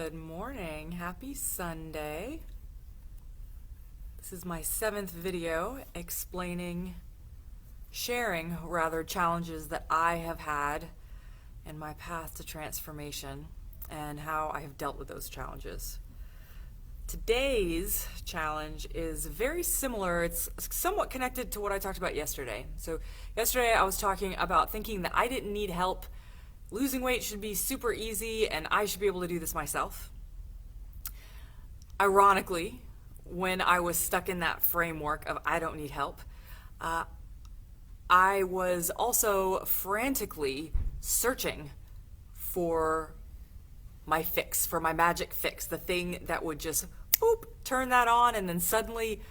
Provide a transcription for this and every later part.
Good morning. Happy Sunday. This is my 7th video sharing challenges that I have had in my path to transformation and how I have dealt with those challenges. Today's challenge is very similar. It's somewhat connected to what I talked about yesterday. So yesterday I was talking about thinking that I didn't need help. Losing weight should be super easy and I should be able to do this myself. Ironically, when I was stuck in that framework of I don't need help, I was also frantically searching for my fix, for my magic fix, the thing that would just turn that on, and then suddenly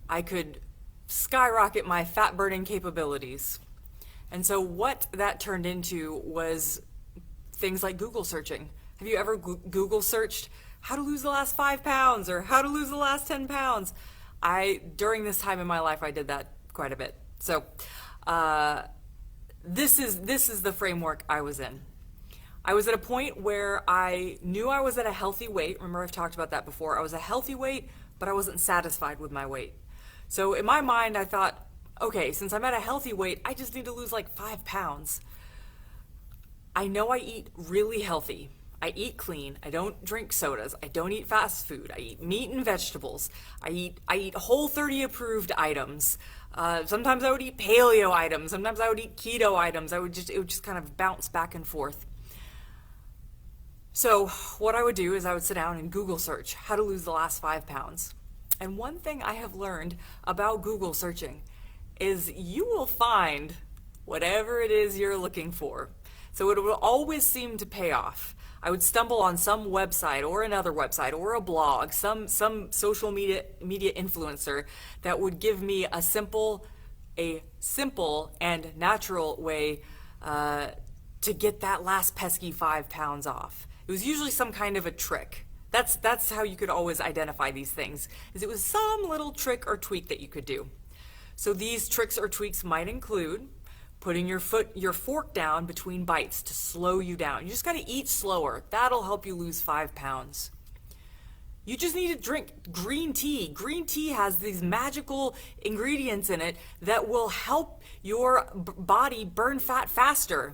I could skyrocket my fat burning capabilities. And so what that turned into was things like Google searching. Have you ever Google searched how to lose the last 5 pounds or how to lose the last 10 pounds? During this time in my life, I did that quite a bit. So this is the framework I was in. I was at a point where I knew I was at a healthy weight. Remember, I've talked about that before. I was a healthy weight, but I wasn't satisfied with my weight. So in my mind, I thought, okay, since I'm at a healthy weight, I just need to lose like 5 pounds. I know I eat really healthy. I eat clean. I don't drink sodas. I don't eat fast food. I eat meat and vegetables. I eat Whole30 approved items. Sometimes I would eat paleo items. Sometimes I would eat keto items. It would just kind of bounce back and forth. So what I would do is I would sit down and Google search how to lose the last 5 pounds. And one thing I have learned about Google searching is you will find whatever it is you're looking for. So it will always seem to pay off. I would stumble on some website or another website or a blog, some social media influencer that would give me a simple and natural way to get that last pesky 5 pounds off. It was usually some kind of a trick. That's how you could always identify these things, is it was some little trick or tweak that you could do. So these tricks or tweaks might include putting your fork down between bites to slow you down. You just got to eat slower. That'll help you lose 5 pounds. You just need to drink green tea. Green tea has these magical ingredients in it that will help your body burn fat faster.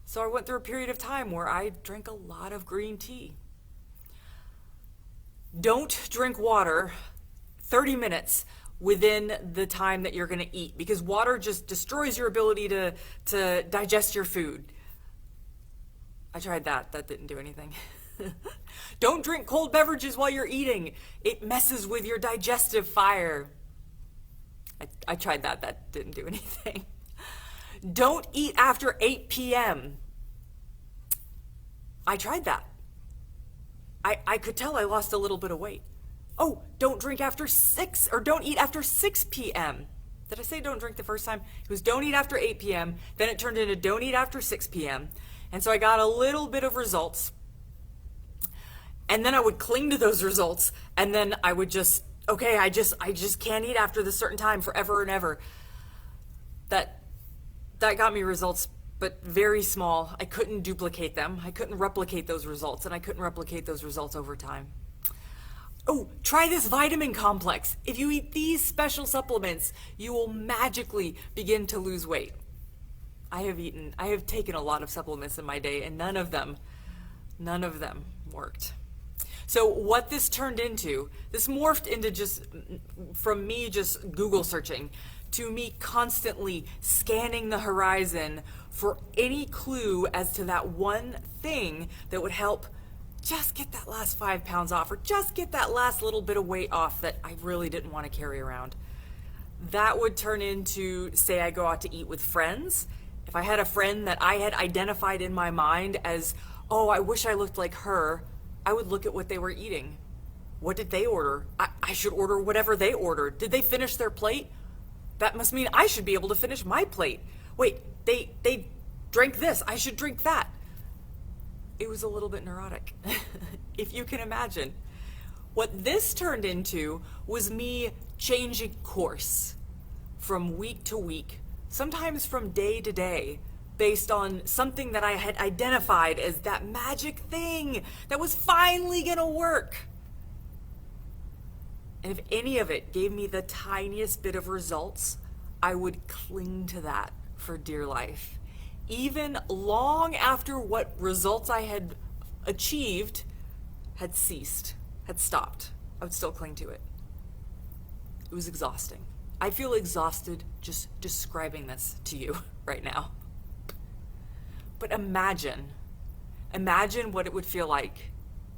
So I went through a period of time where I drank a lot of green tea. Don't drink water 30 minutes within the time that you're going to eat, because water just destroys your ability to digest your food. I tried that. That didn't do anything. Don't drink cold beverages while you're eating. It messes with your digestive fire. I tried that. That didn't do anything. Don't eat after 8 p.m. I tried that. I could tell I lost a little bit of weight. Oh, don't drink after 6, or don't eat after 6 p.m. Did I say don't drink the first time? It was don't eat after 8 p.m. Then it turned into don't eat after 6 p.m. And so I got a little bit of results. And then I would cling to those results. And then I would I just can't eat after this certain time forever and ever. That got me results, but very small. I couldn't duplicate them. I couldn't replicate those results, and I couldn't replicate those results over time. Oh, try this vitamin complex. If you eat these special supplements, you will magically begin to lose weight. I have taken a lot of supplements in my day, and none of them worked. So what this turned into, this morphed into from me just Google searching to me constantly scanning the horizon for any clue as to that one thing that would help just get that last 5 pounds off, or just get that last little bit of weight off that I really didn't want to carry around. That would turn into, say I go out to eat with friends. If I had a friend that I had identified in my mind as, oh, I wish I looked like her, I would look at what they were eating. What did they order? I should order whatever they ordered. Did they finish their plate? That must mean I should be able to finish my plate. Wait, they drank this. I should drink that. It was a little bit neurotic, if you can imagine. What this turned into was me changing course from week to week, sometimes from day to day, based on something that I had identified as that magic thing that was finally gonna work. And if any of it gave me the tiniest bit of results, I would cling to that for dear life. Even long after what results I had achieved had ceased, had stopped, I would still cling to it. It was exhausting. I feel exhausted just describing this to you right now. But imagine what it would feel like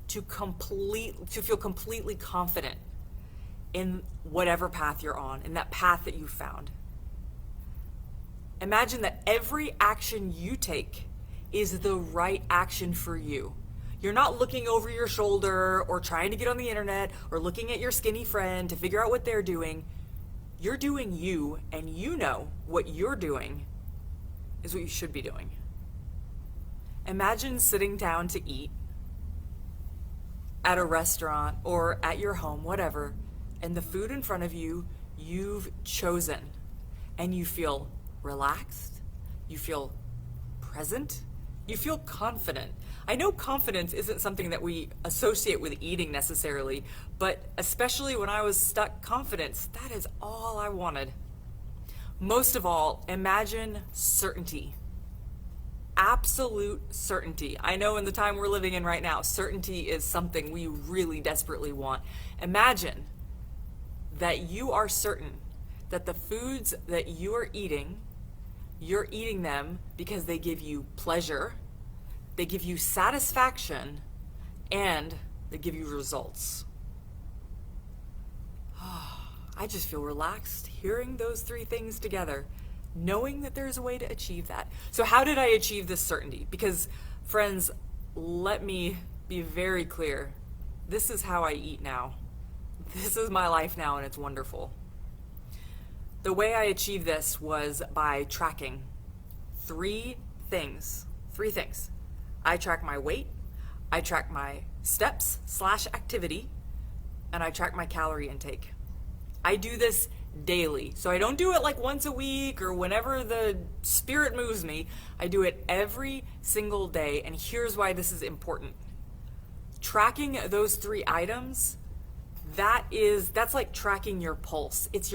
to feel completely confident in whatever path you're on, in that path that you found. Imagine that every action you take is the right action for you. You're not looking over your shoulder or trying to get on the internet or looking at your skinny friend to figure out what they're doing. You're doing you, and you know what you're doing is what you should be doing. Imagine sitting down to eat at a restaurant or at your home, whatever, and the food in front of you, you've chosen, and you feel relaxed, you feel present, you feel confident. I know confidence isn't something that we associate with eating necessarily, but especially when I was stuck, confidence, that is all I wanted. Most of all, imagine certainty. Absolute certainty. I know in the time we're living in right now, certainty is something we really desperately want. Imagine that you are certain that the foods that you are eating, you're eating them because they give you pleasure, they give you satisfaction, and they give you results. I just feel relaxed hearing those three things together, knowing that there's a way to achieve that. So how did I achieve this certainty? Because, friends, let me be very clear. This is how I eat now. This is my life now, and it's wonderful. The way I achieved this was by tracking three things. I track my weight, I track my steps/activity, and I track my calorie intake. I do this daily. So I don't do it like once a week or whenever the spirit moves me. I do it every single day, and here's why this is important. Tracking those three items, that's like tracking your pulse. It's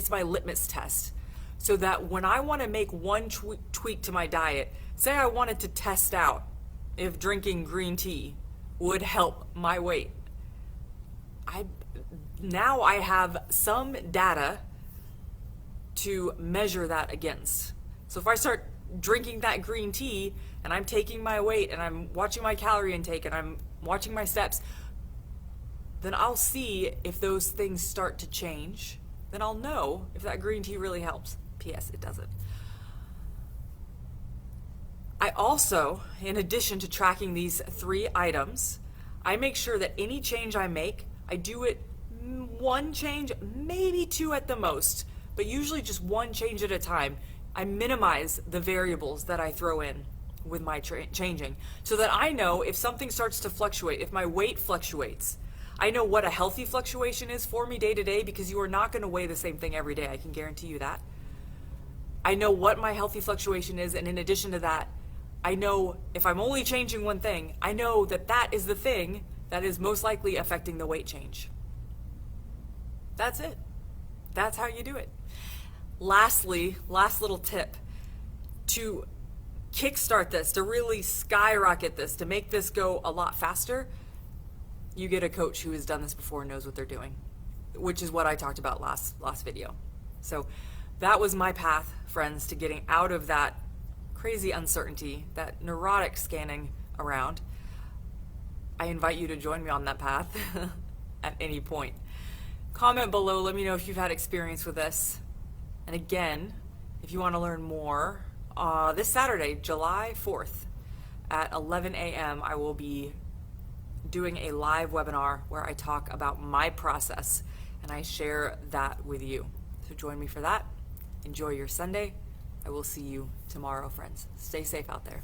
my litmus test. So that when I want to make one tweak to my diet, say I wanted to test out if drinking green tea would help my weight, now I have some data to measure that against. So if I start drinking that green tea and I'm taking my weight and I'm watching my calorie intake and I'm watching my steps, then I'll see if those things start to change. Then I'll know if that green tea really helps. P.S. It doesn't. I also, in addition to tracking these three items, I make sure that any change I make, I do it one change, maybe two at the most, but usually just one change at a time. I minimize the variables that I throw in with my changing so that I know if something starts to fluctuate, if my weight fluctuates. I know what a healthy fluctuation is for me day to day because you are not going to weigh the same thing every day. I can guarantee you that. I know what my healthy fluctuation is, and in addition to that, I know if I'm only changing one thing, I know that that is the thing that is most likely affecting the weight change. That's it. That's how you do it. Lastly, last little tip to kickstart this, to really skyrocket this, to make this go a lot faster, you get a coach who has done this before and knows what they're doing, which is what I talked about last video. So that was my path, friends, to getting out of that crazy uncertainty, that neurotic scanning around. I invite you to join me on that path at any point. Comment below, let me know if you've had experience with this. And again, if you want to learn more, this Saturday, July 4th at 11 a.m., I will be doing a live webinar where I talk about my process and I share that with you. So join me for that. Enjoy your Sunday. I will see you tomorrow, friends. Stay safe out there.